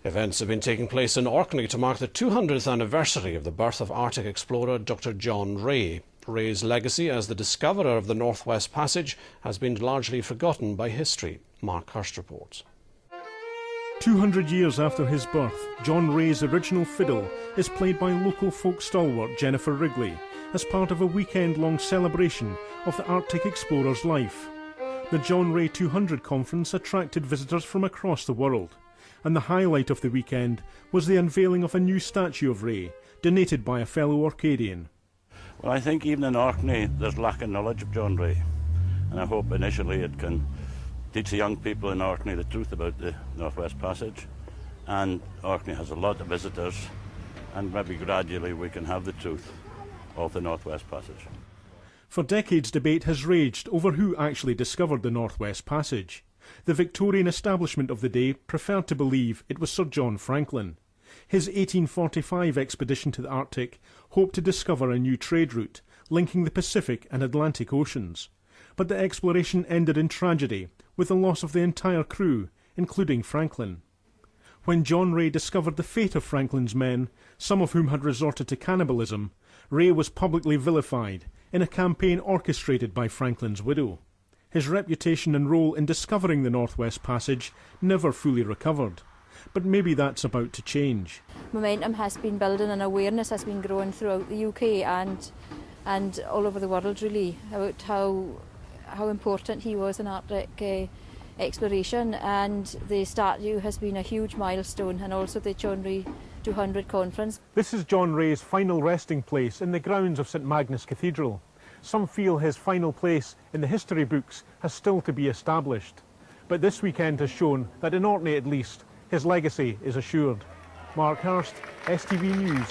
Events have been taking place in Orkney to mark the 200th anniversary of the birth of Arctic explorer Dr. John Rae. Rae's legacy as the discoverer of the Northwest Passage has been largely forgotten by history. Mark Hirst reports. 200 years after his birth, John Rae's original fiddle is played by local folk stalwart Jennifer Wrigley as part of a weekend-long celebration of the Arctic explorer's life. The John Rae 200 conference attracted visitors from across the world, and the highlight of the weekend was the unveiling of a new statue of Rae, donated by a fellow Orcadian. Well, I think even in Orkney there's lack of knowledge of John Rae, and I hope initially it can teach the young people in Orkney the truth about the Northwest Passage. And Orkney has a lot of visitors, and maybe gradually we can have the truth of the Northwest Passage. For decades, debate has raged over who actually discovered the Northwest Passage. The Victorian establishment of the day preferred to believe it was Sir John Franklin. His 1845 expedition to the Arctic hoped to discover a new trade route linking the Pacific and Atlantic Oceans. But the exploration ended in tragedy, with the loss of the entire crew, including Franklin. When John Rae discovered the fate of Franklin's men, some of whom had resorted to cannibalism, Rae was publicly vilified in a campaign orchestrated by Franklin's widow. His reputation and role in discovering the Northwest Passage never fully recovered. But maybe that's about to change. Momentum has been building and awareness has been growing throughout the UK and all over the world, really, about how important he was in Arctic exploration, and the statue has been a huge milestone, and also the John Rae 200 conference. This is John Rae's final resting place in the grounds of St Magnus Cathedral. Some feel his final place in the history books has still to be established. But this weekend has shown that in Orkney at least, his legacy is assured. Mark Hirst, STV News.